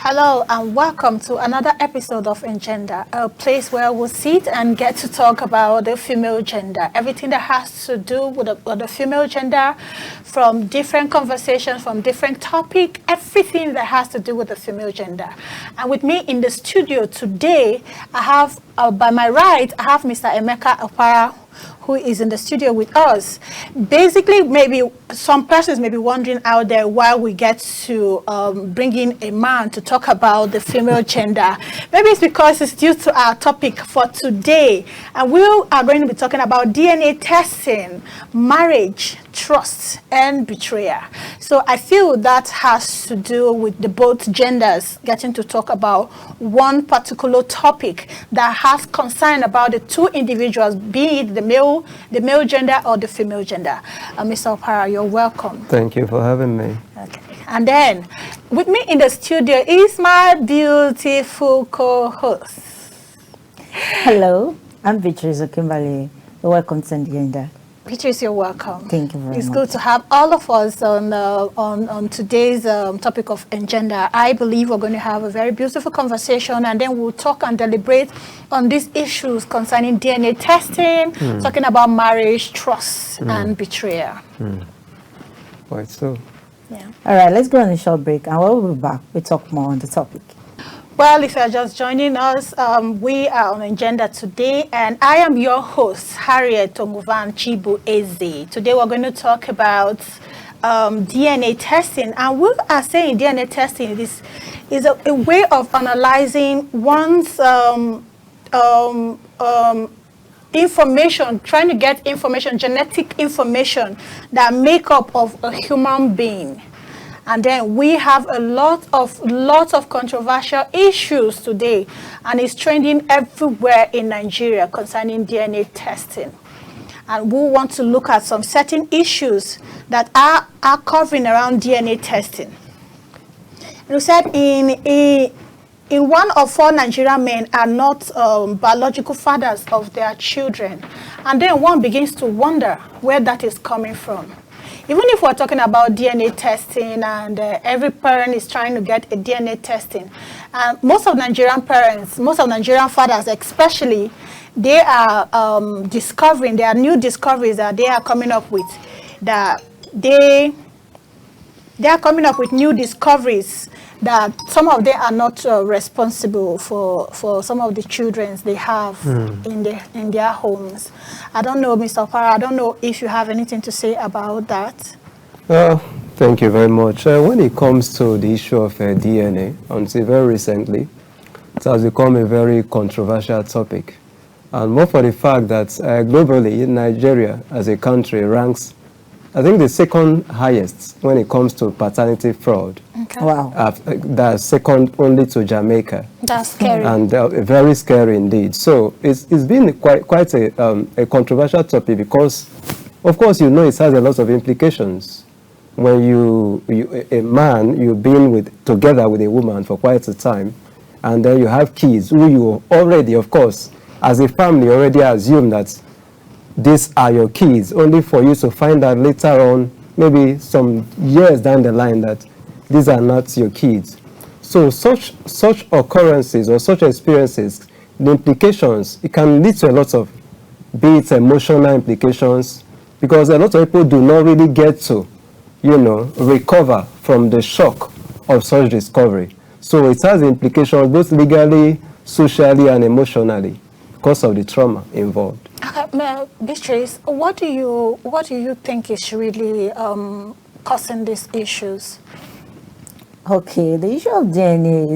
Hello and welcome to another episode of Engender, a place where we'll sit and get to talk about the female gender, everything that has to do with the female gender, from different conversations, from different topics, everything that has to do with the female gender. And with me in the studio today, I have, by my right, I have Mr. Emeka, opara, who is in the studio with us. Basically, maybe some persons may be wondering out there why we get to bring in a man to talk about the female gender. Maybe it's because it's due to our topic for today. And we are going to be talking about DNA testing, marriage, trust, and betrayal. So I feel that has to do with the both genders getting to talk about one particular topic that has concern about the two individuals, be it the male gender or the female gender. Mr. Opara, you're welcome. Thank you for having me. Okay. And then with me in the studio is my beautiful co-host. Hello, I'm Betrayal Kimberly. Welcome to Engender. Beatrice, you're welcome. Thank you very much. It's good to have all of us on today's topic of engender. I believe we're going to have a very beautiful conversation, and then we'll talk and deliberate on these issues concerning DNA testing, talking about marriage, trust, and betrayal. Quite so. Yeah. All right, let's go on a short break, and when we'll be back, we'll talk more on the topic. Well, if you're just joining us, we are on Engender today, and I am your host, Harriet Tonguvan Chibu Eze. Today we're going to talk about DNA testing, and we are saying DNA testing is a way of analyzing one's information, trying to get information, genetic information that make up of a human being. And then we have a lot of controversial issues today, and it's trending everywhere in Nigeria concerning DNA testing. And we want to look at some certain issues that are covering around DNA testing. You said in 1 of 4 Nigerian men are not biological fathers of their children, and then one begins to wonder where that is coming from. Even if we're talking about DNA testing, and every parent is trying to get a DNA testing, most of Nigerian parents, most of Nigerian fathers especially, they are discovering, there are new discoveries that they are coming up with, that they are coming up with new discoveries that some of them are not responsible for some of the children they have in their homes. I don't know, Mr. Opara, I don't know if you have anything to say about that. Thank you very much. When it comes to the issue of DNA, until very recently, it has become a very controversial topic. And more for the fact that globally, Nigeria as a country ranks, I think, the second highest when it comes to paternity fraud. Okay. Wow. That's second only to Jamaica. That's scary. And very scary indeed. So it's been quite a controversial topic because, of course, it has a lot of implications. When a man, you've been together with a woman for quite a time, and then you have kids who you already, of course, as a family already assume that these are your kids, only for you to find out later on, maybe some years down the line, that these are not your kids. So such occurrences or such experiences, the implications, it can lead to a lot of, be it emotional implications, because a lot of people do not really get to, recover from the shock of such discovery. So it has implications both legally, socially, and emotionally because of the trauma involved. Beatrice, what do you think is really causing these issues? Okay, the issue of DNA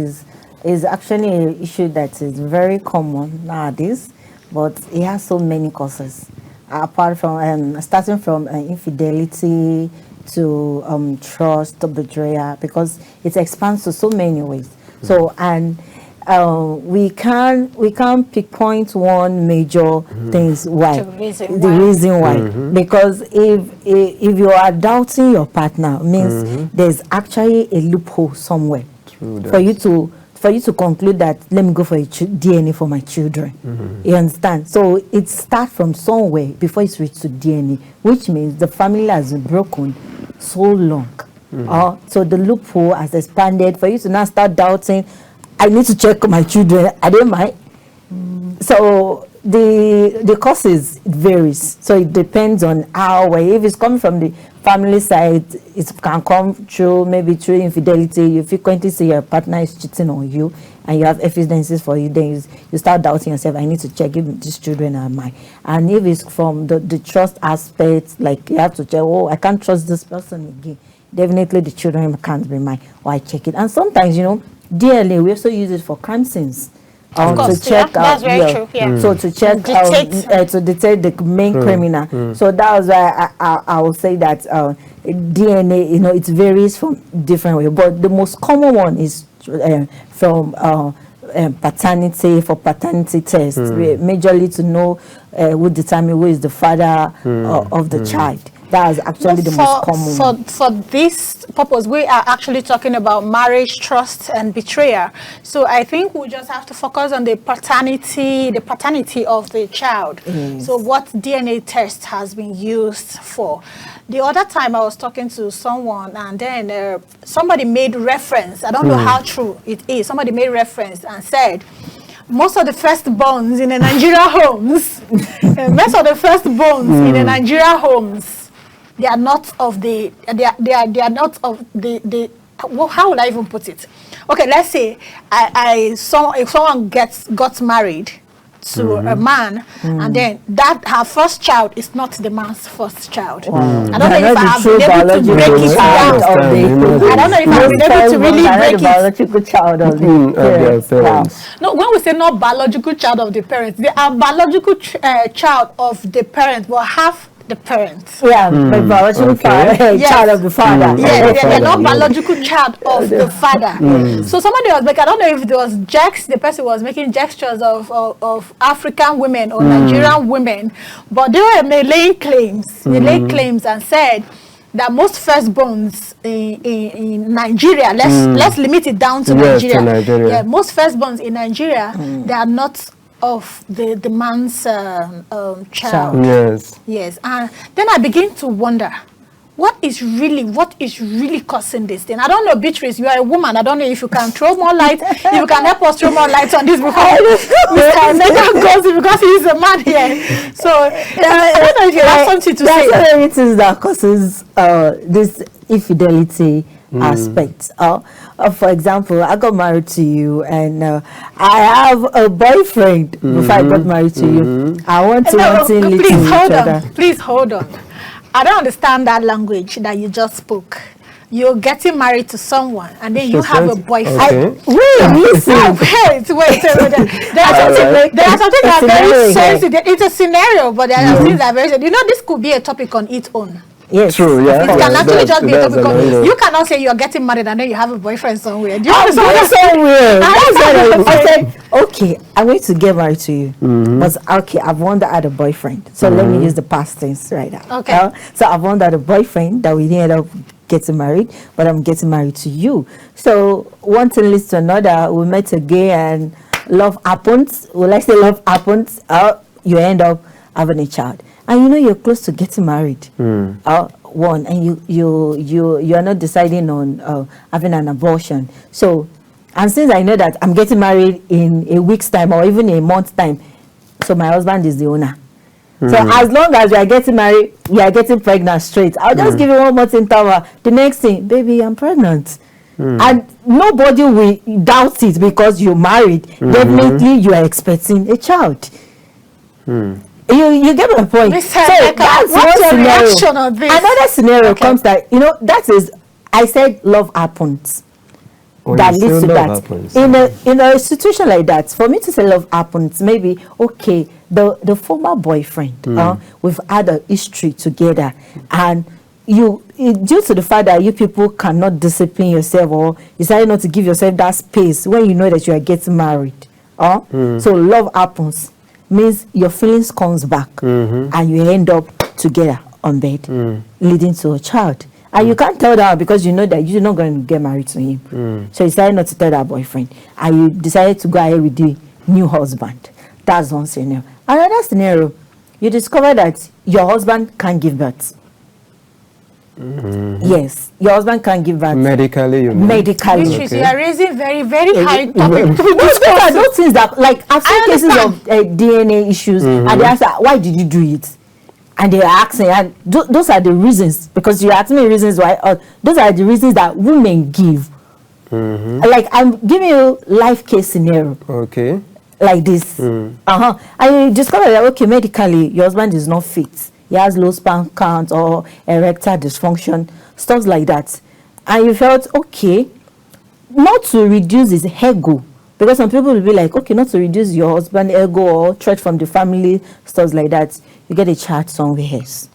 is actually an issue that is very common nowadays, but it has so many causes. Apart from starting from infidelity to trust, to betrayal, because it expands to so many ways. So, and we can't pinpoint one major things why. The reason why. Because if you are doubting your partner, means there's actually a loophole somewhere for you to conclude that let me go for a DNA for my children. You understand? So it starts from somewhere before it's reached to DNA, which means the family has been broken so long So the loophole has expanded for you to now start doubting, I need to check my children, are they mine? So the causes, it varies. So it depends on how, if it's coming from the family side, it can come through, maybe through infidelity. You frequently see your partner is cheating on you and you have evidences for you, then you start doubting yourself, I need to check if these children are mine. And if it's from the trust aspect, like you have to check, I can't trust this person again, definitely the children can't be mine, or I check it. And sometimes, DNA, we also use it for crime scenes. Of course, to check that's very true. Yeah. So to check to detect the main criminal. So that was why I will say that DNA, it varies from different way. But the most common one is from paternity, for paternity tests, majorly to know who determine who is the father of the child. That is actually the most common. For this purpose, we are actually talking about marriage, trust, and betrayal. So I think we just have to focus on the paternity of the child. Yes. So what DNA test has been used for. The other time I was talking to someone, and then somebody made reference. I don't know how true it is. Somebody made reference and said, most of the firstborns in the Nigeria homes, most of the firstborns in the Nigeria homes, they are not of the, they are not of the well, how would I even put it? Okay, let's say if someone got married to a man, and then her first child is not the man's first child. I don't know if I have been able to break it down. I don't know if I've been able to really break it. Biological child of the parents. No, when we say not biological child of the parents, they are biological child of the parents, but half the parents. Yeah, but biological child of the father. They're not biological child of the father. So somebody was making, I don't know if it was the person was making gestures of African women or Nigerian women, but they were laying claims. They laid claims and said that most firstborns in Nigeria, let's limit it down to Nigeria. Yeah, most firstborns in Nigeria, they are not of the man's child. Yes. And then I begin to wonder, what is really causing this thing? I don't know, Beatrice, you are a woman. I don't know if you can throw more light, if you can help us throw more light on this, because Mr. Emeka goes because he is a man here. So I don't know if you have something to say. There are many things that causes this infidelity aspect. For example, I got married to you, and I have a boyfriend before I got married to you. I want to Please hold on. I don't understand that language that you just spoke. You're getting married to someone, and then you have a boyfriend. Okay. Wait. There are something that are very sensitive. It's a scenario, but there are things that are very sensitive. This could be a topic on its own. Yes. True, yeah. It can actually just be a topic. You cannot say you are getting married and then you have a boyfriend somewhere. Do you understand what I'm saying? I said, okay, I'm going to get married to you. But okay, I've wondered at a boyfriend. So let me use the past tense right now. Okay. So I've wondered a boyfriend that we didn't end up getting married, but I'm getting married to you. So one thing leads to another. We met again and love happens. Will I say love happens? You end up having a child. And you're close to getting married. One, and you are not deciding on having an abortion. So, and since I know that I'm getting married in a week's time or even a month's time, so my husband is the owner. So as long as we are getting married, we are getting pregnant straight. I'll just give you one more thing, Tawa. The next thing, baby, I'm pregnant. And nobody will doubt it because you're married. Definitely you are expecting a child. You get my point. So that's what's your reaction on this? Another scenario comes that, that is, I said love happens. That leads to that. Happens. In a situation like that, for me to say love happens, maybe, okay, the former boyfriend, we've had a history together, and due to the fact that you people cannot discipline yourself or decide not to give yourself that space when you know that you are getting married. So love happens. Means your feelings comes back and you end up together on bed, leading to a child. And you can't tell that because you know that you're not going to get married to him. So you decided not to tell that boyfriend, and you decided to go ahead with the new husband. That's one scenario. Another scenario, you discover that your husband can't give birth. Yes, your husband can give birth. Medically, you mean? Medically. Beatrice, you are raising very, very high topic. Those are those things that, like, I've seen cases of DNA issues, and they ask, why did you do it? And they are asking, and those are the reasons, because you asked me reasons why. Those are the reasons that women give. Like, I'm giving you life case scenario. Okay. Like this. And you discover that, okay, medically, your husband is not fit. He has low sperm count or erectile dysfunction, stuff like that. And you felt, okay, not to reduce his ego, because some people will be like, okay, not to reduce your husband's ego or threat from the family, stuff like that. You get a child somewhere else.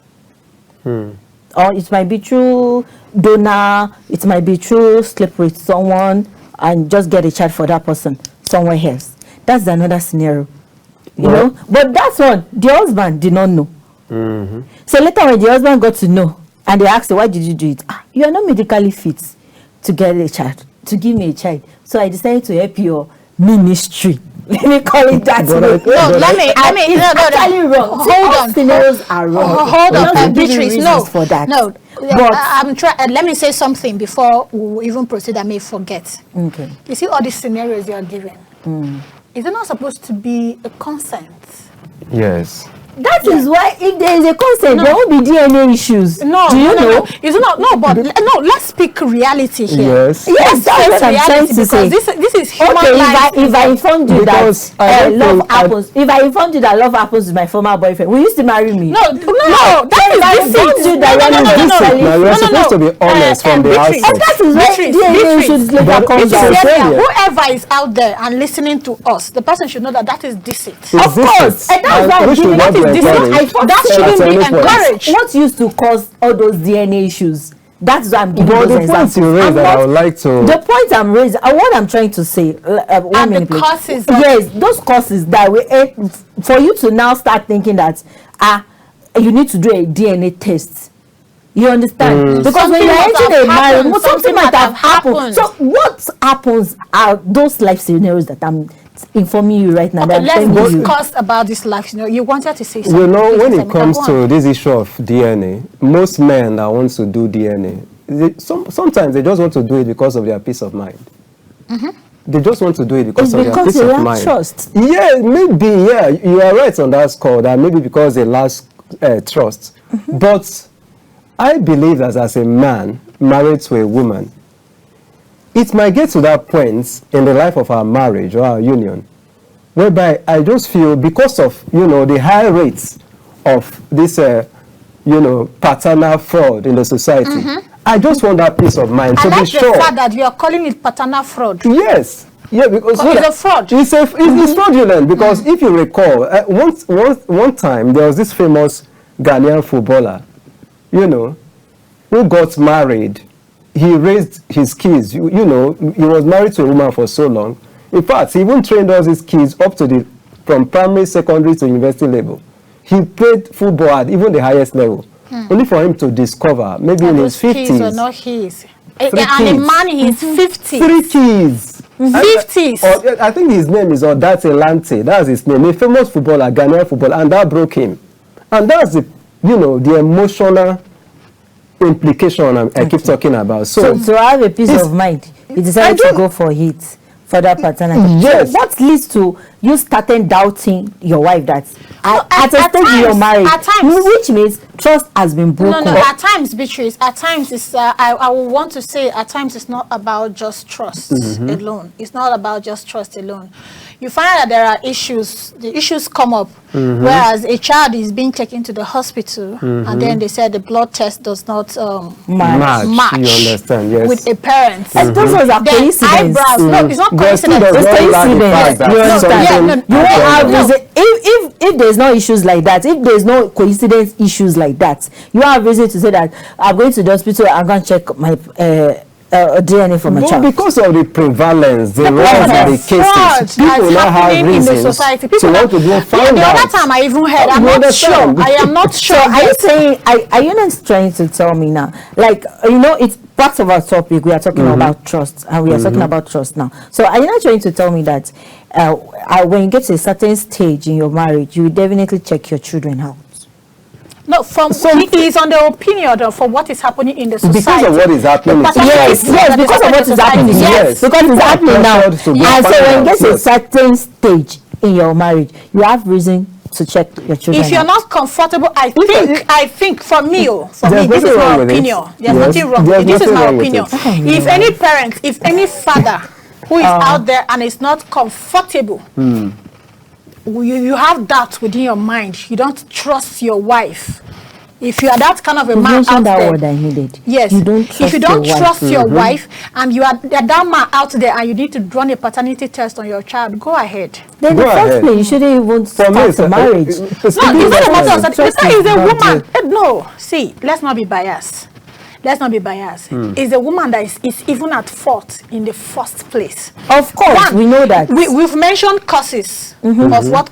Or it might be through donor, it might be through sleep with someone and just get a child for that person somewhere else. That's another scenario. You know? But that's one, the husband did not know. So later when the husband got to know, and they asked, why did you do it? You are not medically fit to get a child, to give me a child. So I decided to help your ministry. Let me call it that way. It's actually wrong. Hold on. Scenarios are wrong. Hold on, Beatrice. No, for that. No. But I'm trying. Let me say something before we even proceed. I may forget. Okay. You see all these scenarios you are giving. Is it not supposed to be a consent? Yes. That is why if there is a consent, there won't be DNA issues. No, do you know? It's not. No, but no. Let's speak reality here. Yes. Yes, that's what I'm trying to say. This is human life. If I informed you that love happens, if I informed you that love happens with my former boyfriend, will you still marry me? No. That is deceit. No. We're supposed to be honest from the outset. And that is why DNA should later come out. Whoever is out there and listening to us, the person should know that is deceit. Of course, and that's why I'm giving that. That shouldn't be encouraged. What used to cause all those DNA issues? That's what I'm giving those examples. The point you raised, I would like to. The point I'm raising, what I'm trying to say. And the causes. Yes, those causes that we, for you to now start thinking that you need to do a DNA test. You understand? Because when you're entering a marriage, something might have happened. So what happens are those life scenarios that I'm informing you right now. Okay, let's discuss about this life. You wanted to say something. You know, when it comes to this issue of DNA, most men that want to do DNA, sometimes they just want to do it because of their peace of mind. They just want to do it because of their peace of mind. Trust. Yeah, maybe. Yeah, you are right on that score. That maybe because they lack trust. But I believe that as a man married to a woman, it might get to that point in the life of our marriage or our union, whereby I just feel because of, the high rates of this, paternal fraud in the society, I just want that peace of mind to be sure. And that's the fact that you are calling it paternal fraud. Yes. Yeah, because it's a fraud. It's fraudulent because if you recall, one time there was this famous Ghanaian footballer, who got married. He raised his kids, he was married to a woman for so long. In fact, he even trained all his kids up to from primary, secondary to university level. He played football at even the highest level, only for him to discover, maybe in his 50s. Kids were not his. And a man in his 50s. 3 kids. 50s. I think his name is Odate Lante. That's his name. A famous footballer, Ghanaian footballer, and that broke him. And that's the emotional implication I keep talking about. So to have a peace of mind, you decided to go for it, for that paternity. Yes. So what leads to you starting doubting your wife that at a stage in your marriage, which means trust has been broken? No. At times, Beatrice, at times it's I would want to say at times it's not about just trust alone. It's not about just trust alone. You find that there are issues. The issues come up, whereas a child is being taken to the hospital, and then they said the blood test does not match. You understand? Yes. With a parent. And those are coincidence. Eyebrows. No, it's not coincidence. It's coincidence. You understand? You won't have reason. If there's no issues like that, if there's no coincidence issues like that, you have reason to say that I'm going to the hospital. I'm going to check my DNA for my child. Because of the prevalence, the rise of the cases, people now have reasons to want to go find the out. other time I even heard, I'm not sure. I am not sure. So are you saying, are you not trying to tell me now, like, it's part of our topic, we are talking about trust, and we are talking about trust now. So are you not trying to tell me that when you get to a certain stage in your marriage, you will definitely check your children out? No, he is on the opinion of for what is happening in the society. Because of what is happening. Yes, because of what is happening. Yes, because it's happening now. And so when you get to a certain stage in your marriage, you have reason to check your children. If you're not comfortable, I think for me, this is my opinion. There's nothing wrong. This is my opinion. If any parent, if any father who is out there and is not comfortable, you have doubt within your mind. You don't trust your wife. If you are that kind of a man out that there, word I needed. Yes. You don't trust if you don't your trust wife. your wife, and you are that man out there, and you need to run a paternity test on your child, go ahead. Then the first place, you shouldn't even start a marriage. No, it's not a matter of that. It's a woman. No, see, let's not be biased. Let's not be biased. It's a woman that is even at fault in the first place. Of course, we know that. We've mentioned causes of what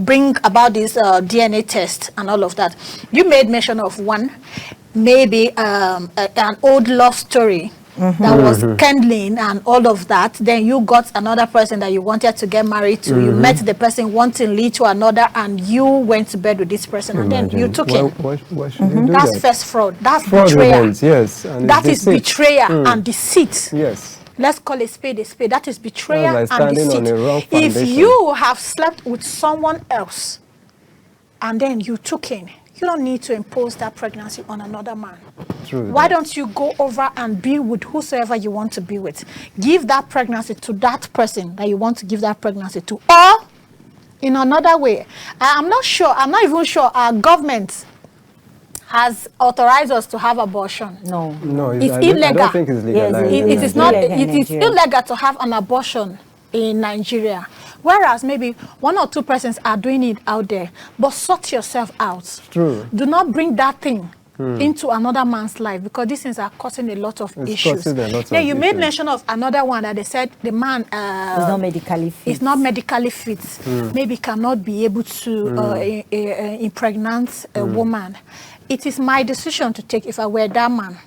bring about this DNA test and all of that. You made mention of one, maybe an old love story that was kindling and all of that. Then you got another person that you wanted to get married to. You met the person wantingly to another, and you went to bed with this person. And then you took him. Why should they do That's that? first fraud. That's Fraud betrayal. remains, yes. And That is betrayal and deceit. Yes. Let's call a spade a spade. That is betrayal Like and standing on a wrong deceit. If foundation. you have slept with someone else and then you took in, you don't need to impose that pregnancy on another man. True. Why don't you go over and be with whosoever you want to be with? Give that pregnancy to that person that you want to give that pregnancy to. Or in another way, I'm not even sure our government has authorized us to have abortion. No, it's illegal. I don't think it's legal. It is not. It is illegal to have an abortion in Nigeria. Whereas maybe one or two persons are doing it out there, but sort yourself out. True. Do not bring that thing into another man's life, because these things are causing a lot of issues. Then you made mention of another one that they said the man is not medically fit. Is not medically fit. Maybe cannot be able to impregnate a woman. It is my decision to take if I were that man.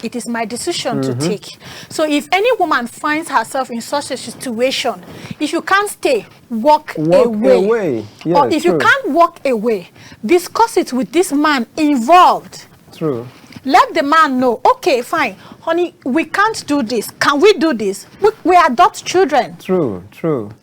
It is my decision to take. So if any woman finds herself in such a situation, if you can't stay, walk away. Yeah, or if you can't walk away, discuss it with this man involved. True. Let the man know, okay, fine, honey, we can't do this. Can we do this? We adopt children. True.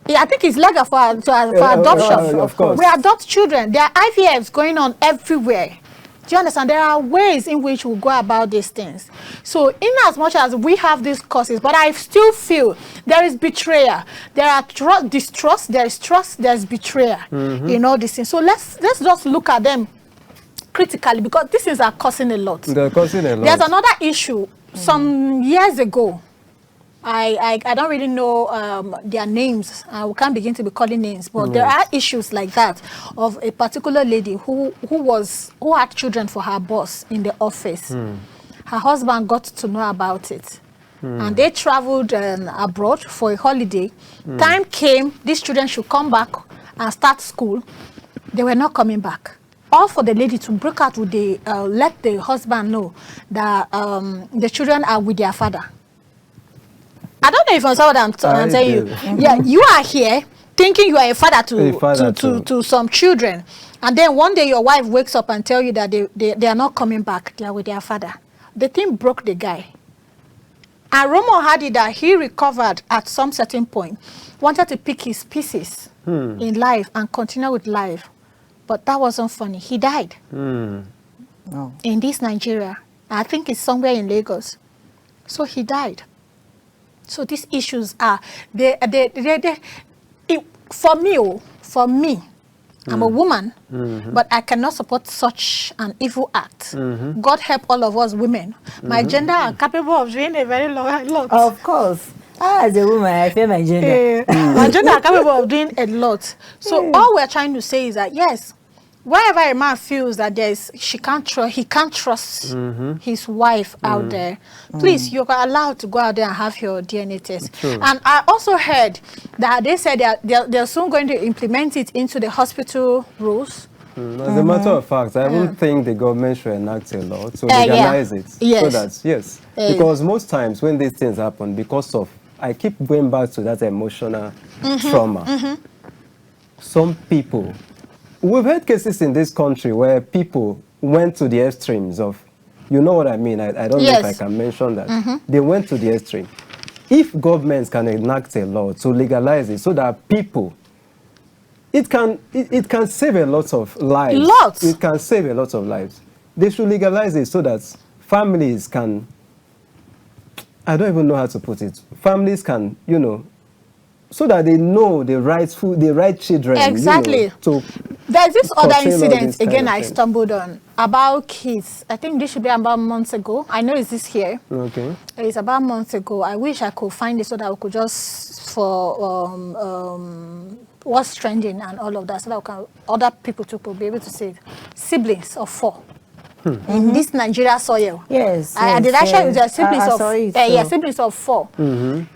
Yeah, I think it's legal for adoption. Of course. We adopt children. There are IVFs going on everywhere. Do you understand? There are ways in which we go about these things. So in as much as we have these causes, but I still feel there is betrayal. There are distrust, there is trust, there is betrayal in all these things. So let's just look at them critically, because these things are causing a lot. They're causing a lot. There's another issue. Some years ago, I don't really know their names. We can't begin to be calling names, but there are issues like that of a particular lady who had children for her boss in the office. Her husband got to know about it, and they traveled abroad for a holiday. Time came, these children should come back and start school. They were not coming back. All for the lady to break out with let the husband know that the children are with their father. I don't know if I saw what I'm telling you. Yeah, you are here thinking you are a father to some children, and then one day your wife wakes up and tell you that they are not coming back. They are with their father. The thing broke the guy. And Romo had it that he recovered at some certain point, wanted to pick his pieces in life and continue with life, but that wasn't funny. He died in this Nigeria. I think it's somewhere in Lagos. So he died. So these issues are for me, I'm a woman, but I cannot support such an evil act. God help all of us women. My gender are capable of doing a very lot. Of course. As a woman, I feel my gender. My gender are capable of doing a lot. So all we're trying to say is that yes, wherever a man feels that he can't trust his wife out there, please, you're allowed to go out there and have your DNA test. True. And I also heard that they said they're soon going to implement it into the hospital rules. As a matter of fact, I don't think the government should enact a law to legalize it. Yes. So that, because most times when these things happen, because of, I keep going back to that emotional trauma. Some people, we've had cases in this country where people went to the extremes of, you know what I mean? I don't know if I can mention that. They went to the extreme. If governments can enact a law to legalize it so that people, it can save a lot of lives. Lots. It can save a lot of lives. They should legalize it so that families can, I don't even know how to put it. Families can, you know, so that they know the right children. Exactly. You know, there's this other curtail all incident these kind again of I things. stumbled on about kids. I think this should be about months ago. I know it's this here. Okay. It's about months ago. I wish I could find it so that we could just for what's trending and all of that, so that we can, other people too will be able to see it. Siblings of 4 in this Nigeria soil. Yes. I did I share with you siblings of saw it, siblings of 4.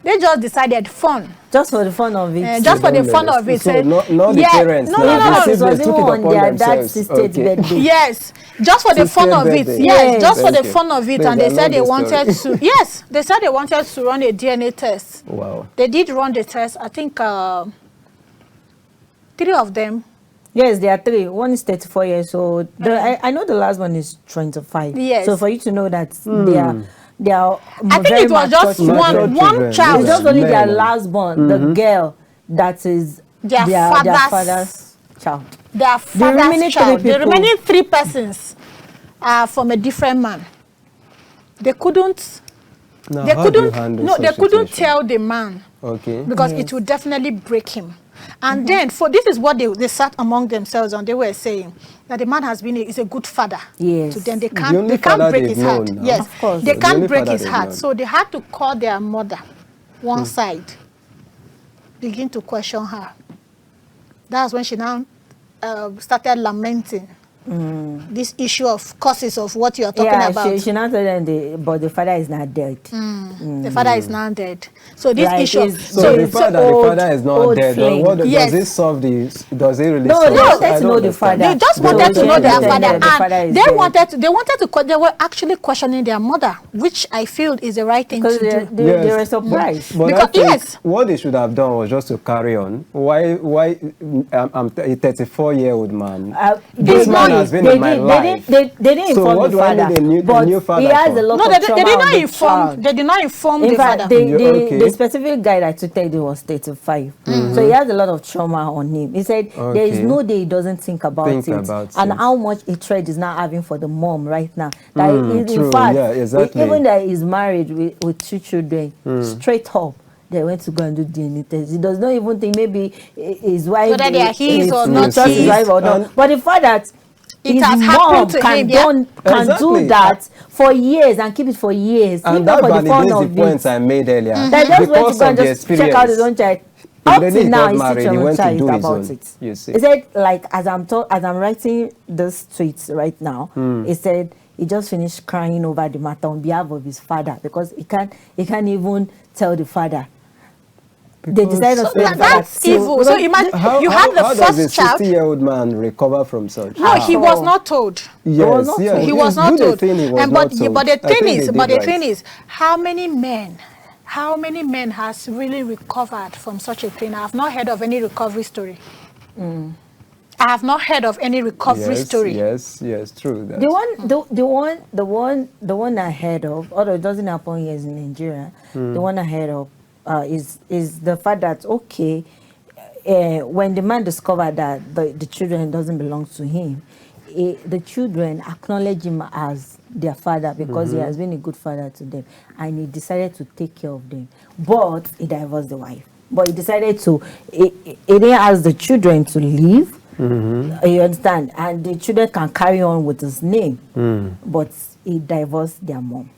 They just decided fun. Just for the fun of it. Just for the fun of it. So not the yeah, parents. No, now, no, no, the no. It siblings was took even it on upon their themselves. dad's state birthday. Yes, just for the fun of it. birthday. Yes, just for Thank the you. fun of it. Please, And they I said love they this wanted story. to. Yes, they said they wanted to run a DNA test. Wow. They did run the test. I think 3 of them. Yes, there are 3. One is 34 years old. I know the last one is 25. Yes. So for you to know that they are I think very it was just mature children. one children. child. It's just only their Men. last born, the girl, that is Their their father's- father's child. Their remaining father's child. 3 The people- remaining 3 persons are from a different man. They couldn't. Now, They how do you couldn't. handle No, they such couldn't situation? tell the man. Okay. Because Yes. it would definitely break him. And then, for this is what they sat among themselves and they were saying, that the man is a good father Yes. to them. They The can't only break father his they've heart. known now. Yes, Of course. they The can't only break father his they've heart. known. So they had to call their mother one side, begin to question her. That's when she now started lamenting this issue of causes of what you are talking about. She now told them, but the father is not dead. The father is now dead. So this Like issue. it's- So the it's father is not old dead. flame. What Yes. does it solve the? Does it really No, solve? they it? wanted I to don't know the understand. father. They just They wanted to know wanted their to know father, that the father and is they were actually questioning their mother, which I feel is the right thing because to do. they were surprised. But Because- I think yes. what they should have done was just to carry on. Why I'm a 34-year-old man. This They man did- has been in my life. They didn't So inform what the do I need father, a new but father he has for? a lot No, of they trauma did on not the inform. child. They did not inform In the fact, father. Okay. the specific guy that tweeted it was 35. So he has a lot of trauma on him. He said there is Okay. no day he doesn't think about it. And how much hatred is now having for the mom right now. That in true. fact, Yeah, exactly. even that he's married with 2 children, straight up, they went to go and do DNA test. He does not even think maybe his wife Whether they are his or he not trusts his his. wife or not. But the fact that It his has mom happened to can him, yeah. can Exactly. do that for years and keep it for years. And If that not for the fun validates of the points it. I made earlier. That just went to Because go of and the just check out his own experience. child. Up Immediately to he now, got he's married, still he went to traumatized do his about own. it. You see. He said, like, as I'm writing this tweet right now, he said he just finished crying over the matter on behalf of his father because he can't even tell the father. They decided So to tell the father. that's evil. So imagine you have the how does a first child. 60-year-old man recover from such? No, he was not told. Yes, not yes. told. He was It's not good told. thing he was And not but told. but the I thing think is, they but did the right. thing is, how many men has really recovered from such a thing? I have not heard of any recovery story. I have not heard of any recovery story. Yes, true. That. The one I heard of, although it doesn't happen here in Nigeria, the one I heard of is the fact that when the man discovered that the children doesn't belong to him, the children acknowledge him as their father because he has been a good father to them, and he decided to take care of them. But he divorced the wife. But he decided he didn't ask the children to leave. You understand? And the children can carry on with his name. But he divorced their mom.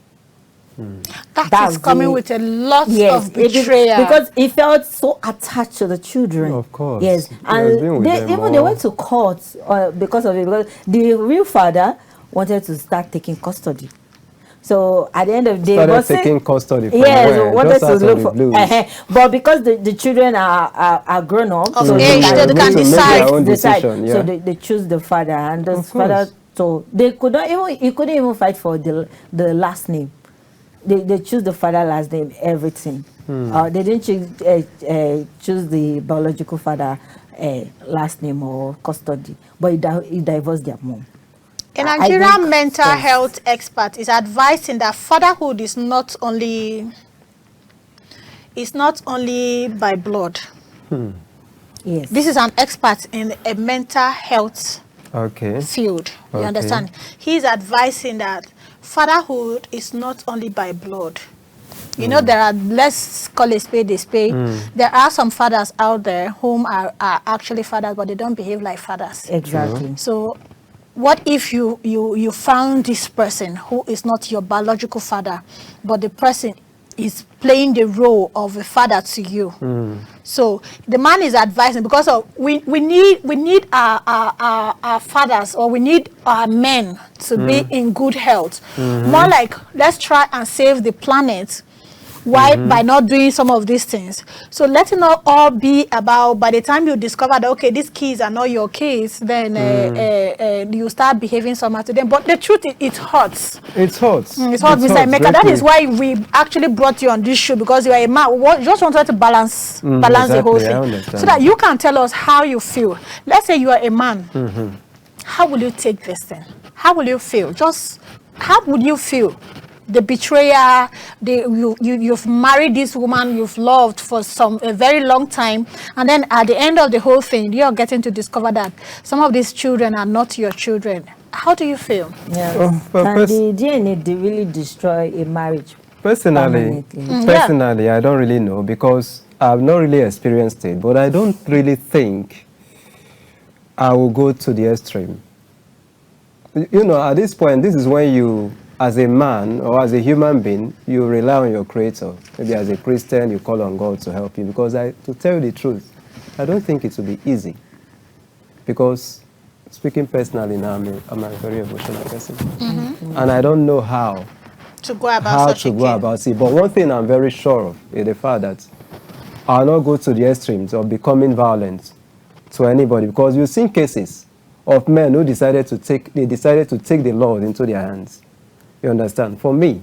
That is coming with a lot of betrayal. Because he felt so attached to the children. Of course. Yes. He has been with them They all. went to court because of it. Because the real father wanted to start taking custody. So at the end of the day, Started taking custody from yes, where? wanted Just to out of look the for. blues. But because the children are grown up, Of so age, they they can to make decide. their own decision, So yeah. they choose the father, and the Of father. course. So they could not even. He couldn't even fight for the last name. They choose the father last name, everything. They didn't choose the biological father last name or custody, but he divorced their mom. A I Nigerian think mental yes. health expert is advising that fatherhood is not only by blood. Yes. This is an expert in a mental health Okay. field. You Okay. understand? He's advising that fatherhood is not only by blood. You know, there are, let's call a spade a spade. There are some fathers out there whom are actually fathers, but they don't behave like fathers. Exactly. So what if you found this person who is not your biological father, but the person is playing the role of a father to you? So the man is advising, because of we need our fathers, or we need our men to be in good health. More like, let's try and save the planet. Why? By not doing some of these things. So let it not all be about, by the time you discover that, okay, these kids are not your kids, then you start behaving somehow to them. But the truth, it hurts. It hurts. It's hard, Mr. Emeka. That is why we actually brought you on this show, because you are a man. We just wanted to balance the whole exactly, I thing, understand. so that you can tell us how you feel. Let's say you are a man. How will you take this thing? How will you feel? Just how would you feel? The betrayer, you've married this woman you've loved for a very long time, and then at the end of the whole thing, you're getting to discover that some of these children are not your children. How do you feel? Yeah. but Can the DNA really destroy a marriage? Personally, Permanently. I don't really know, because I've not really experienced it, but I don't really think I will go to the extreme. You know, at this point, this is when you, as a man or as a human being, you rely on your creator. Maybe as a Christian, you call on God to help you, because to tell you the truth, I don't think it will be easy. Because speaking personally now, I'm a very emotional person. And I don't know how To go about such a game. about it. But one thing I'm very sure of is the fact that I'll not go to the extremes of becoming violent to anybody, because you've seen cases of men who decided to take the law into their hands. You understand? For me,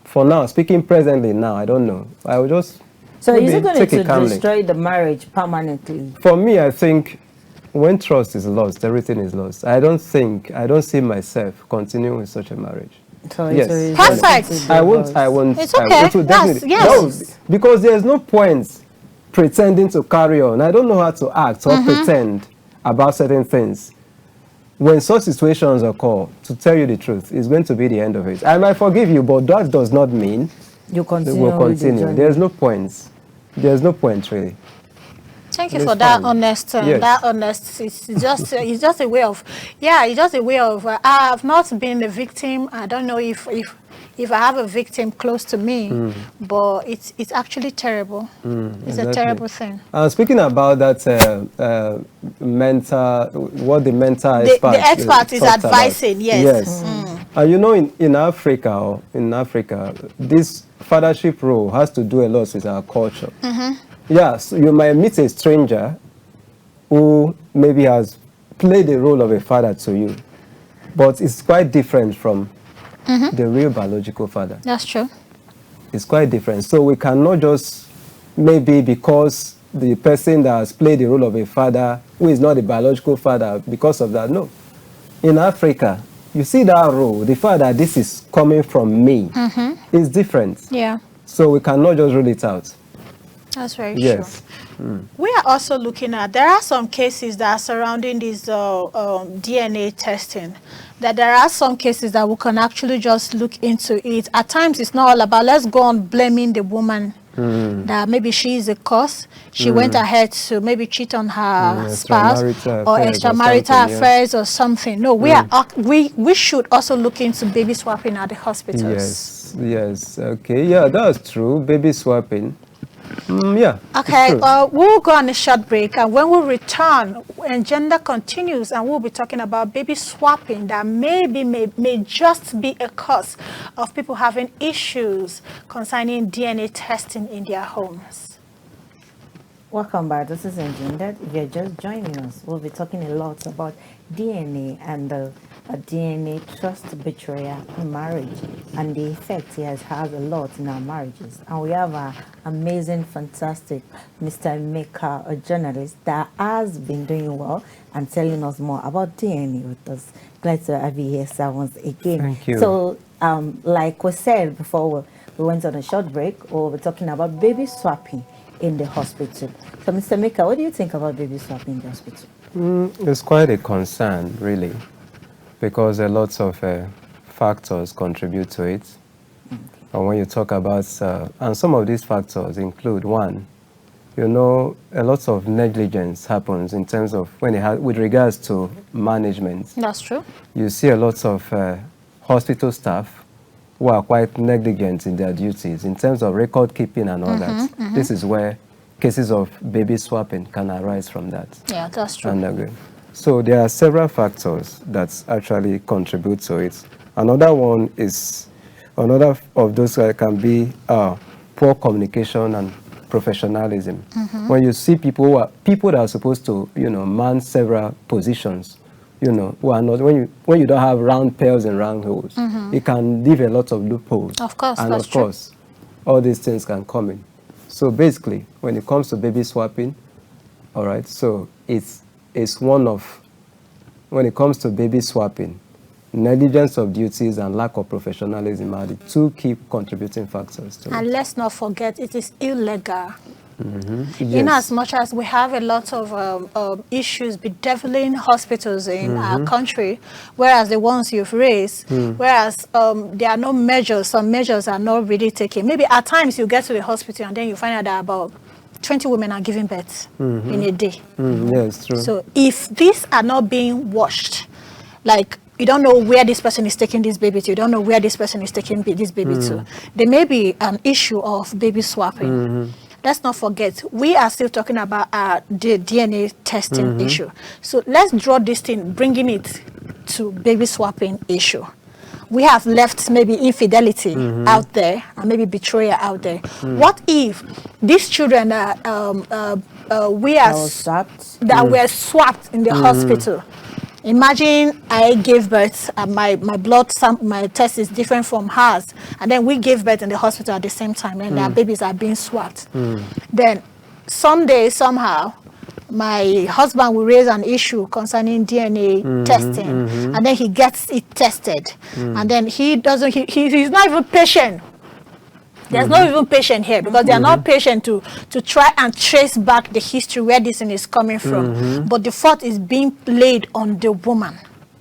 for now, speaking presently now, I don't know. I will just So is maybe it going take to it calmly. destroy the marriage permanently? For me, I think when trust is lost, everything is lost. I don't see myself continuing with such a marriage. So Yes. it's Perfect. I won't. It's okay. It will Yes, definitely, yes. No, because there's no point pretending to carry on. I don't know how to act or pretend about certain things. When such situations occur, to tell you the truth, it's going to be the end of it. I might forgive you, but that does not mean You continue. we'll with the continue. journey. There's no point. There's no point, really. Thank you It's for that fine. honest. Yes. That honest. It's just a way of, yeah. It's just a way of. I have not been a victim. I don't know if I have a victim close to me, but it's actually terrible. It's a Exactly. terrible thing. Speaking about that what the mental The expert, expert is talked about. advising, yes. And you know, in Africa, this fathership role has to do a lot with our culture. Yes, you might meet a stranger who maybe has played the role of a father to you, but it's quite different from the real biological father. That's true. It's quite different. So we cannot just, maybe because the person that has played the role of a father, who is not a biological father, because of that, no. In Africa, you see that role, the fact that this is coming from me, is different. Yeah, So we cannot just rule it out. that's very Yes. true. We are also looking at, there are some cases that are surrounding this DNA testing, that there are some cases that we can actually just look into it. At times it's not all about, let's go on blaming the woman, that maybe she is the cause. She went ahead to maybe cheat on her spouse, extramarital or affairs or extramarital something, affairs or something. No, we should also look into baby swapping at the hospitals. Yes. Okay. Yeah, that's true. Baby swapping. Yeah. Okay, we'll go on a short break, and when we return, and gender continues, and we'll be talking about baby swapping that may just be a cause of people having issues concerning DNA testing in their homes. Welcome back. This is Engendered. If you're just joining us, we'll be talking a lot about DNA and the DNA, trust, betrayal in marriage, and the effect it has had a lot in our marriages. And we have an amazing, fantastic Mr. Emeka, a journalist that has been doing well and telling us more about DNA with us. Glad to have you here, sir, once again. Thank you. So, like we said before we went on a short break, we're talking about baby swapping in the hospital. So, Mr. Emeka, what do you think about baby swapping in the hospital? It's quite a concern, really, because a lot of factors contribute to it. And when you talk about, and some of these factors include, one, a lot of negligence happens in terms of with regards to management. That's true. You see a lot of hospital staff who are quite negligent in their duties in terms of record keeping and all that. This is where cases of baby swapping can arise from that. Yeah, that's true. So there are several factors that actually contribute to it. Another of those can be poor communication and professionalism. When you see people that are supposed to, man several positions, who are not, when you don't have round pegs and round holes, it can leave a lot of loopholes. Of course, and that's of course, all these things can come in. So basically, when it comes to baby swapping, all right, so it's when it comes to baby swapping, negligence of duties and lack of professionalism are the two key contributing factors to it. And let's not forget, it is illegal. Yes. In as much as we have a lot of issues bedeviling hospitals in our country, whereas the ones you've raised, whereas there are no measures, some measures are not really taken. Maybe at times you get to the hospital and then you find out that about 20 women are giving birth in a day. Yes, true. So if these are not being washed, like you don't know where this person is taking this baby to, you don't know where this person is taking this baby to, there may be an issue of baby swapping. Let's not forget, we are still talking about the DNA testing issue. So let's draw this thing, bringing it to baby swapping issue. We have left maybe infidelity out there and maybe betrayal out there. What if these children that were swapped in the hospital? Imagine I gave birth, my my test is different from hers, and then we gave birth in the hospital at the same time, and our babies are being swapped. Then someday, somehow, my husband will raise an issue concerning DNA testing, and then he gets it tested, and then he's not even patient. There's not even patient here, because they are not patient to try and trace back the history where this thing is coming from. But the fault is being laid on the woman.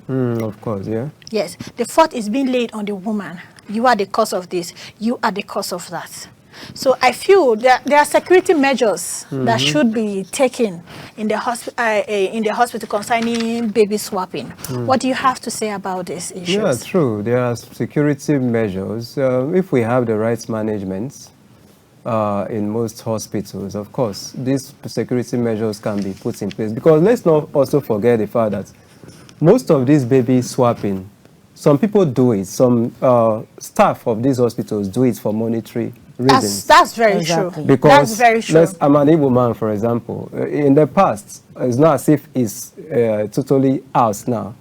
Of course, yeah. Yes, the fault is being laid on the woman. You are the cause of this. You are the cause of that. So I feel that there are security measures that should be taken in the hospital concerning baby swapping. What do you have to say about this issue? Yeah, true. There are security measures. If we have the right management in most hospitals, of course, these security measures can be put in place. Because let's not also forget the fact that most of this baby swapping, some people do it. Some staff of these hospitals do it for monetary reasons. That's very true. Because that's very true. I'm an Igbo man, for example. In the past, it's not as if it's totally ours now.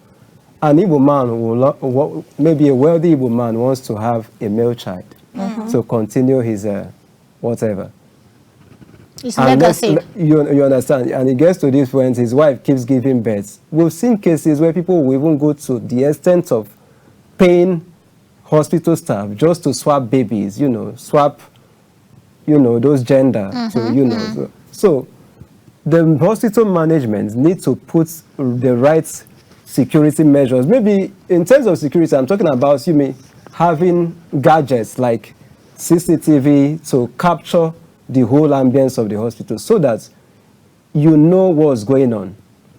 An Igbo man, maybe a wealthy Igbo man, wants to have a male child to continue his whatever. It's legacy. You understand? And he gets to this point, his wife keeps giving birth. We've seen cases where people will even go to the extent of paying hospital staff just to swap babies, swap, those gender. So the hospital management needs to put the right security measures. Maybe in terms of security, I'm talking about having gadgets like CCTV to capture the whole ambience of the hospital so that you know what's going on.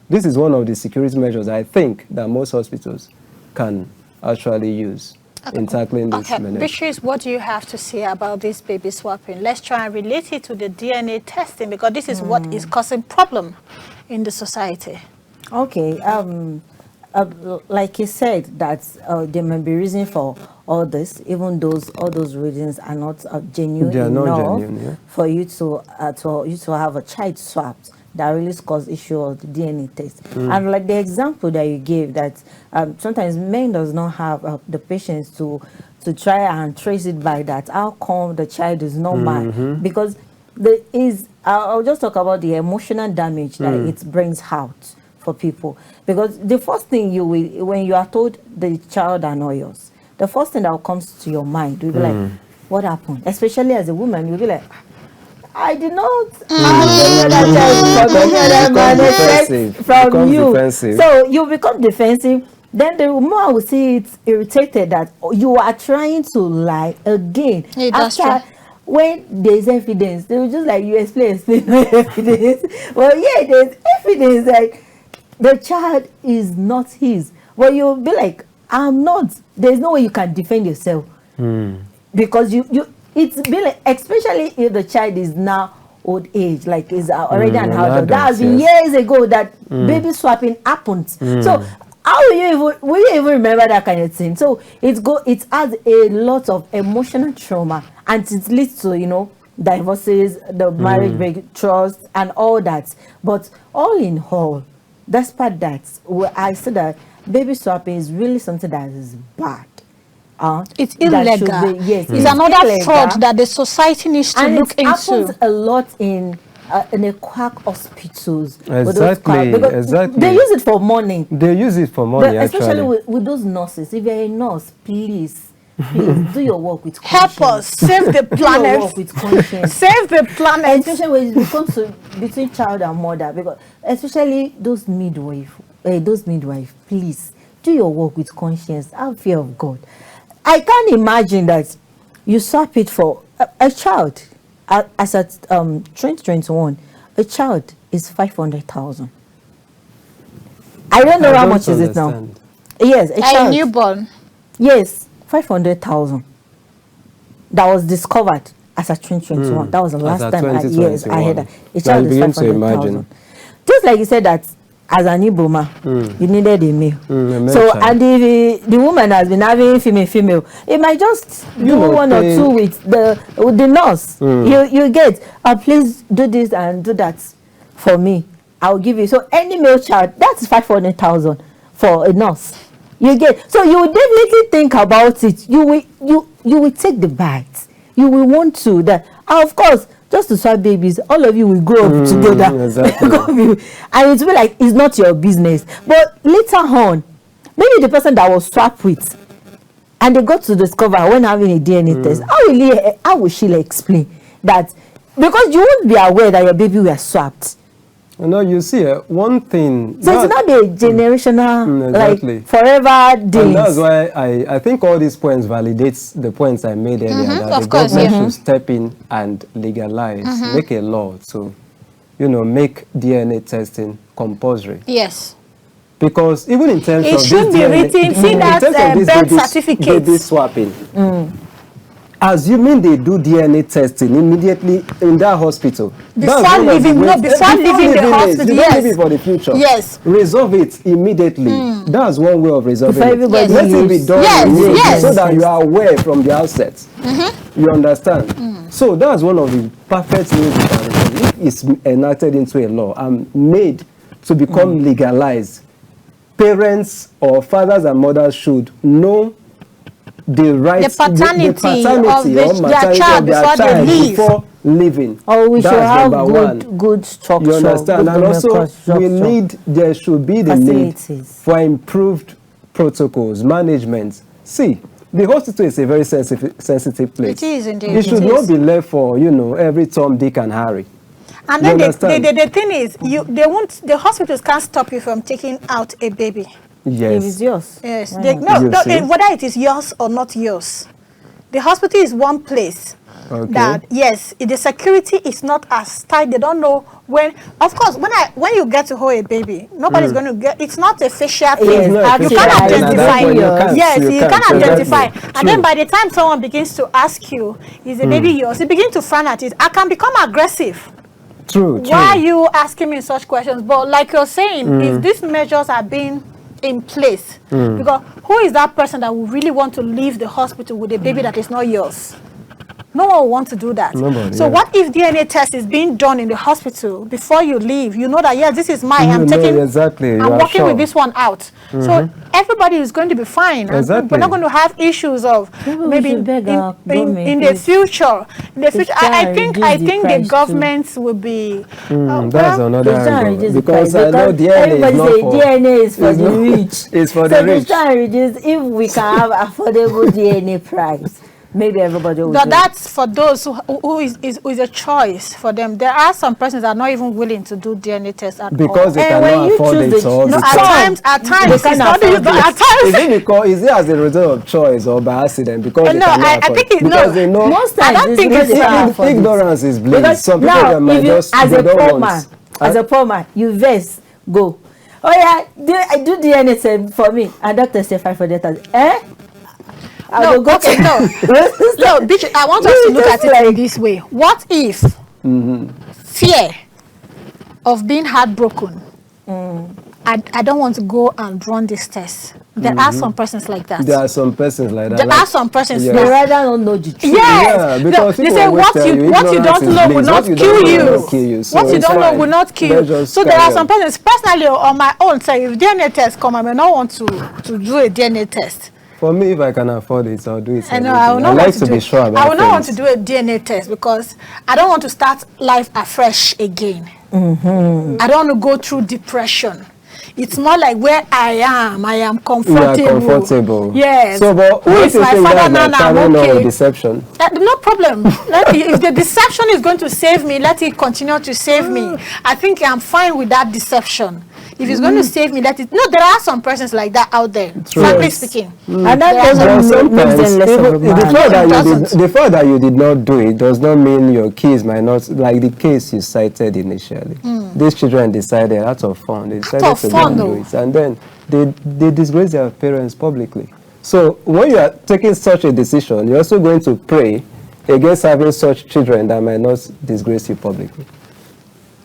This is one of the security measures I think that most hospitals can actually use in tackling this menace. Beatrice, what do you have to say about this baby swapping? Let's try and relate it to the DNA testing, because this is what is causing problem in the society. Okay, like you said, that there may be reason for all this, even all those reasons are not genuine enough for you to have a child swapped. that really cause issue of the DNA test. And like the example that you gave, that sometimes men does not have the patience to try and trace it by that. How come the child is not mad? Because I'll just talk about the emotional damage that it brings out for people. Because the first thing when you are told the child are not yours, the first thing that comes to your mind will be like, what happened? Especially as a woman, you'll be like, I did not from you. Defensive. So you become defensive. Then the woman will see it irritated that you are trying to lie again. Yeah, that's true. When there's evidence, they will just like, you explain evidence. Well, yeah, there's evidence like the child is not his. Well, you'll be like, I'm not. There's no way you can defend yourself. Because it's been like, especially if the child is now old age, like is already an adult. That has been years ago that baby swapping happened. So how will you even remember that kind of thing? So it adds a lot of emotional trauma, and it leads to divorces, the marriage break, trust, and all that. But all in all, despite that, I said that baby swapping is really something that is bad. It's illegal. It's another fraud that the society needs to look into. And it happens a lot in the quack hospitals. Exactly. They use it for money. They use it for money, especially with those nurses. If you're a nurse, please do your work with conscience. Help us save the planet. Do your work with conscience. Save the planet. Especially when it comes to between child and mother, because especially those midwife, please do your work with conscience. Have fear of God. I can't imagine that you swap it for a child. As at 2021, a child is 500,000. I don't know how much is it now. Yes, a child. A newborn. Yes, 500,000. That was discovered as at 2021. That was the last time I heard that. A child is 500,000. Just like you said that as an Iboma, you needed a male. So, and if the woman has been having female, it might just do one or two with the nurse. You get, please do this and do that for me. I'll give you. So any male child, that's 500,000 for a nurse. You get. So you will definitely think about it. You will take the bite. You will want to that. Of course. Just to swap babies, all of you will grow up together. Exactly. And it will be like, it's not your business. But later on, maybe the person that was swapped with, and they got to discover when having a DNA test, how will she explain that? Because you won't be aware that your baby was swapped. No, you see, one thing... So it's not a generational, like, forever days. And that's why I think all these points validates the points I made earlier, that the government should step in and legalize, make a law to, make DNA testing compulsory. Yes. Because even in terms of it should be written, see that birth certificate. Baby swapping. Assuming they do DNA testing immediately in that hospital. Before leaving the hospital, yes. Leave it for the future. Yes. Resolve it immediately. That's one way of resolving it. Let it be done so that you are aware from the outset. You understand? So that's one of the perfect ways that is enacted into a law and made to become legalized. Parents or fathers and mothers should know the rights, the paternity of their child before leaving. Oh, we should have good structure. You understand? And also, there should be the need for improved protocols, management. See, the hospital is a very sensitive place. It is indeed. It should not be left for, every Tom, Dick, and Harry. And then the thing is, the hospitals can't stop you from taking out a baby. Yes. It is yours. Yes. Whether it is yours or not yours. The hospital is one place that, yes, the security is not as tight. They don't know when. Of course, when you get to hold a baby, nobody's going to get. It's not a facial thing. You can't identify. You can't identify. And then by the time someone begins to ask you, is the baby yours? You begin to frown at it. I can become aggressive. True. Why are you asking me such questions? But like you're saying, if these measures are being in place, because who is that person that would really want to leave the hospital with a baby that is not yours? No one will want to do that. Nobody, so yeah. what if DNA test is being done in the hospital before you leave? You know that, yes, this is mine. I'm taking, exactly. I'm working with this one out. So everybody is going to be fine. And Exactly. we're not going to have issues of maybe in the future. In the future, I think the government will be. That's another angle. Because I know DNA is for the rich. It's for the rich. So if we can have affordable DNA price, maybe everybody will. But that's for those who is a choice for them. There are some persons that are not even willing to do DNA tests at all. Because they cannot afford it all the time. At times, it's not at times. Is it as a result of choice or by accident? Because No, I think it's because they know. Most times, I don't think it's ignorance is bliss. Some people now, might just as a poor man, you vest go. Oh yeah, do DNA test for me, and doctor say 500,000. No, okay, no. I want us to look at it in this way. What if fear of being heartbroken? I don't want to go and run this test. There are some persons like that. There are some persons like that. There are some persons they rather don't know the truth. Yes. Yeah, because they say what you don't know will not kill you. What you don't know will not kill you. So there are some persons, personally on my own, say if DNA test come, I may not want to do a DNA test. For me, if I can afford it, I'll do it. I know. I will not like to be sure about I will not want to do a DNA test because I don't want to start life afresh again. I don't want to go through depression. It's more like where I am comfortable. You are comfortable. Yes. So, but who is my father now? I'm okay. Deception. No problem. If the deception is going to save me, let it continue to save me. I think I'm fine with that deception. If it's going to save me, let it. No, there are some persons like that out there. Frankly speaking, and that doesn't make them less of a man. The fact that you did not do it does not mean your kids might not, like the case you cited initially. These children decided out of fun. They decided to go and do it, and then they disgrace their parents publicly. So when you are taking such a decision, you're also going to pray against having such children that might not disgrace you publicly.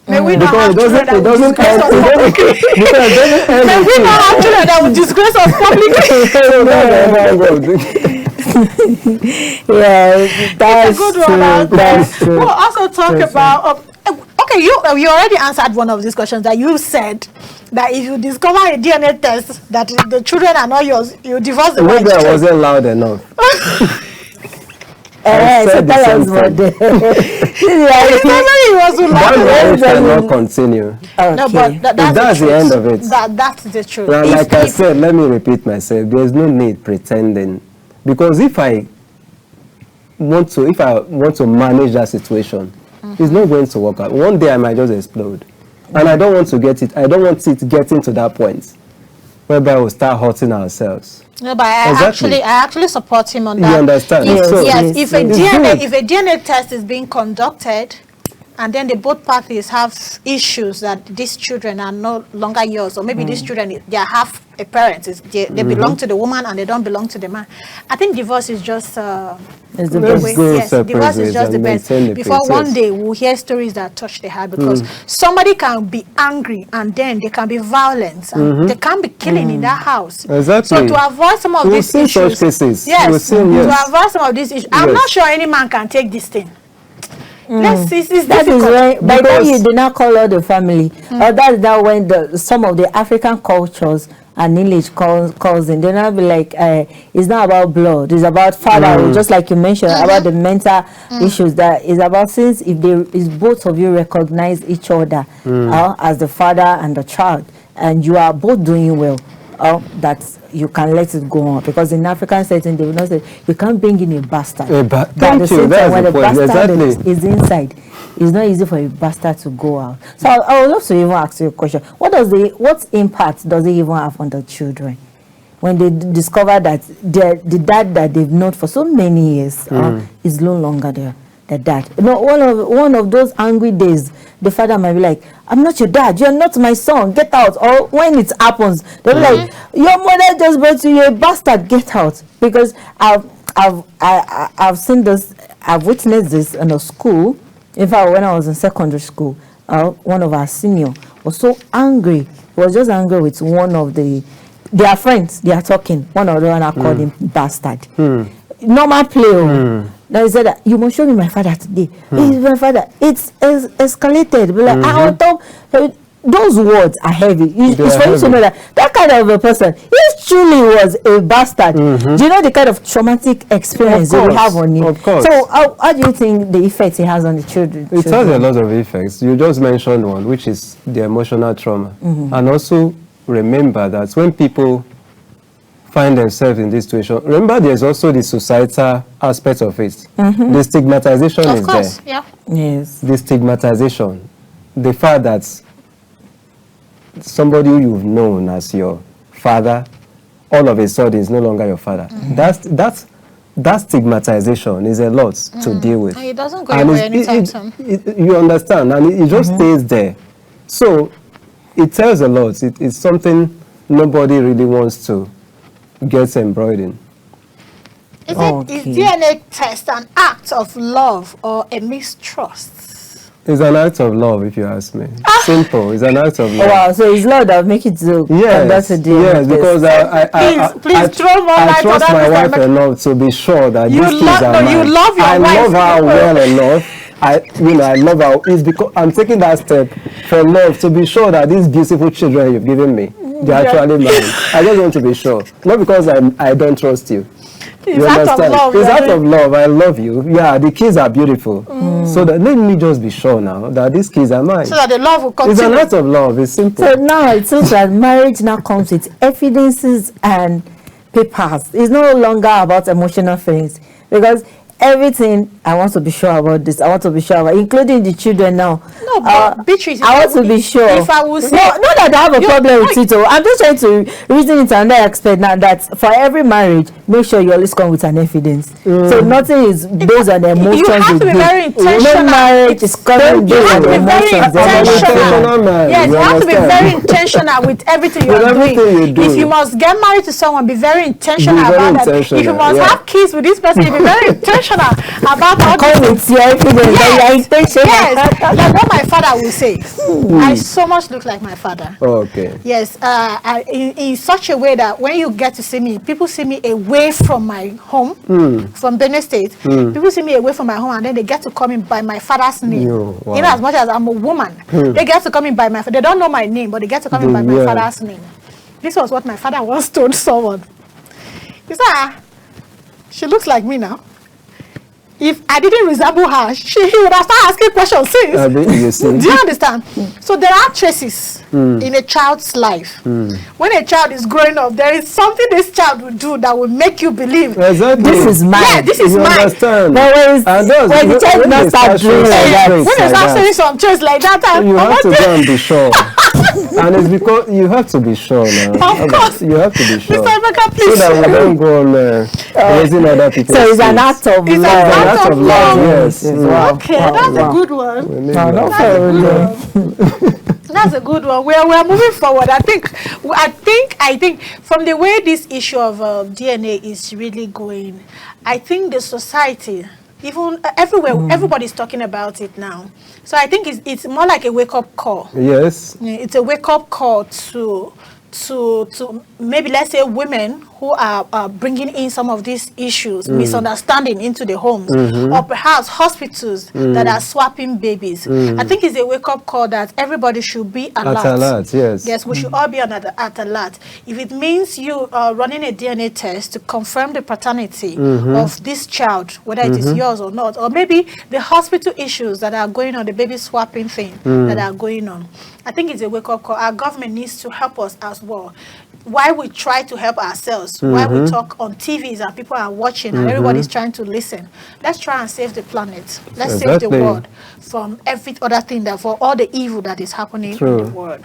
May we not have children that will disgrace us publicly. May we not have children that will disgrace us publicly. Yeah, that's true. That's true. We'll also talk about. Okay, you already answered one of these questions that you said that if you discover a DNA test that the children are not yours, you divorce the wife. Maybe I wasn't loud enough. So tell us what That cannot continue. Okay. No, but that's the end of it. That's the truth. Well, like I said, let me repeat myself. There's no need pretending, because if I want to manage that situation, it's not going to work out. One day I might just explode, and I don't want to get it. I don't want it getting to that point whereby we'll start hurting ourselves. No, but I actually support him on that. You understand? If a DNA test is being conducted, and then both parties have issues that these children are no longer yours, or maybe these children, they are half a parent, they belong to the woman and they don't belong to the man. I think divorce is just the way. Yes, divorce is just the best. Before one day we'll hear stories that touch the heart, because somebody can be angry and then they can be violent and they can be killing in that house. Exactly. So to avoid some of these issues, such cases. Yes, to avoid some of these issues, I'm not sure any man can take this thing. Yes, it's that is when, by then you do not call all the family. Or that's that when some of the African cultures and lineage calls in. They'll not be like, it's not about blood, it's about father, just like you mentioned, about the mental issues. That is about, since if both of you recognize each other as the father and the child, and you are both doing well, that you can let it go on, because in African setting they will not say you can't bring in a bastard. Thank you. That's when the point. bastard is inside, it's not easy for a bastard to go out. So I would love to even ask you a question. What impact does it even have on the children when they discover that the dad that they've known for so many years is no longer there? The dad. You know, one of those angry days, the father might be like, "I'm not your dad. You're not my son. Get out." Or when it happens, they'll be like, "Your mother just brought you, a bastard. Get out." Because I've seen this. I've witnessed this in a school. In fact, when I was in secondary school, one of our senior was so angry. He was just angry with one of their friends. They are talking. One of them, I called him bastard. Normal play. Now he said that you must show me my father today. He's my father. It's escalated. But like, I thought those words are heavy. It's for you to know that kind of a person, he truly was a bastard. Do you know the kind of traumatic experience that we have on him? Of course. So how do you think the effect he has on the children? It has a lot of effects. You just mentioned one, which is the emotional trauma. And also remember that when people find themselves in this situation, remember there's also the societal aspect of it. The stigmatization is there. Of course, yeah. Yes. The stigmatization. The fact that somebody you've known as your father, all of a sudden is no longer your father. That stigmatization is a lot to deal with. And it doesn't go away anytime soon. You understand, and it just stays there. So it tells a lot. It's something nobody really wants to get embroidered in. Is DNA test an act of love or a mistrust? It's an act of love, if you ask me. Simple. It's an act of love. Oh, wow, so it's love that make it so. Yes, yes, because I trust my wife enough to be sure that these kids are mine. You love your wife. I love her well enough. I love her. It's because I'm taking that step for love to be sure that these beautiful children you've given me, they're actually mine. I just want to be sure, not because I don't trust you. It's out of love. It's out of love. I love you. Yeah, the kids are beautiful. So that let me just be sure now that these kids are mine. So that the love will continue. It's an act of love. It's simple. So now it seems that marriage now comes with evidences and papers. It's no longer about emotional feelings, because everything I want to be sure about this. I want to be sure about, including the children now. No, but Beatrice, I want to be sure. If I will say, not that I have a problem with it. I'm just trying to reason it and expect now that for every marriage, make sure you always come with an evidence. So nothing is based on emotions. You have to be very intentional. No marriage is coming based on emotions. Yes, you have to be very intentional with everything you are doing. If you must get married to someone, be very intentional about that. If you must have kids with this person, be very intentional about all this. Yes, like what my father will say. I so much look like my father. Okay. Yes, in such a way that when you get to see me, people see me away from my home, from Benin State. People see me away from my home, and then they get to call me by my father's name. Wow. In as much as I'm a woman, they get to call me by my. They don't know my name, but they get to call me by my father's name. This was what my father once told someone. He said, "She looks like me now. If I didn't resemble her, he would have started asking questions since." Do you understand? So there are traces in a child's life. When a child is growing up, there is something this child will do that will make you believe. Exactly. This is mine. Yeah, this is you mine. Understand. When the child not start doing like that, when they start saying some traits like that, you have to go and be sure. And it's because you have to be sure now. Of course. You have to be sure. Mr. Emeka, please. So that we don't go on raising other people. So it's an act of love. It's an act of love. Yes. Wow. Okay, that's a good one. That's a good one. We're moving forward. I think from the way this issue of DNA is really going, I think the society, even everywhere, everybody's talking about it now. So I think it's more like a wake-up call. Yes. It's a wake-up call to maybe, let's say, women who are bringing in some of these issues, misunderstanding into the homes, or perhaps hospitals that are swapping babies. I think it's a wake-up call that everybody should be alert. At alert, yes. Yes, we should all be at alert. If it means you running a DNA test to confirm the paternity of this child, whether it is yours or not, or maybe the hospital issues that are going on, the baby swapping thing that are going on, I think it's a wake-up call. Our government needs to help us as well. Why we try to help ourselves, why we talk on TVs and people are watching and everybody's trying to listen. Let's try and save the planet. Let's save the world from every other thing, that for all the evil that is happening in the world.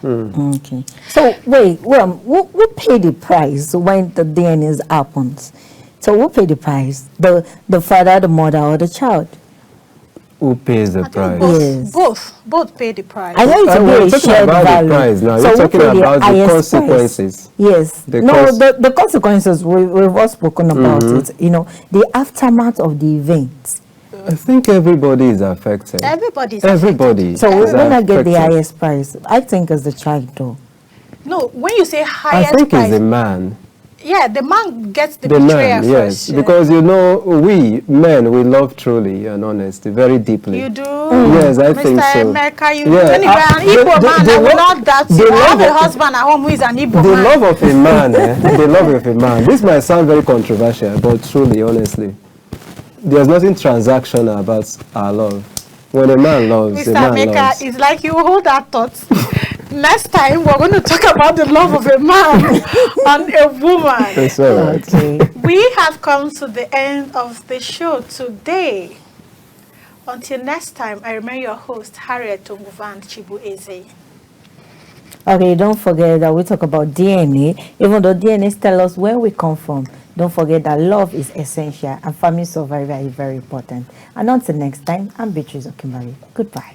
Okay. So wait, who pay the price when the DNA happens? So who pay the price? The father, the mother, or the child? Who pays the price? Both pay the price. I know it's a very shared value. The price now. So you're talking about the consequences. Price? Yes. The consequences, we've all spoken about it. You know, the aftermath of the event. I think everybody is affected. Everybody. So when I get the highest price, I think it's the child though. No, when you say highest price. I think it's the man. Yeah, the man gets the The betrayer man, yes, first. because you know, we men, we love truly and honestly, very deeply. You do? Yes, I Mr. think so. Emeka, you Yeah, do? Anyway, an Igbo man, I will not doubt you. I have a husband at home who is an Igbo the man. love of a man, the love of a man. This might sound very controversial, but truly, honestly, there's nothing transactional about our love. When a man loves, Mr. a man Emeka, loves. it's like you hold that thought. Next time, we're going to talk about the love of a man on a woman. That's all right. Okay. We have come to the end of the show today. Until next time, I remain your host, Harriet Omuvan Chibueze. Okay, don't forget that we talk about DNA. Even though DNA tell us where we come from, don't forget that love is essential and family survival is very important. And until next time, I'm Beatrice Okimbari. Goodbye.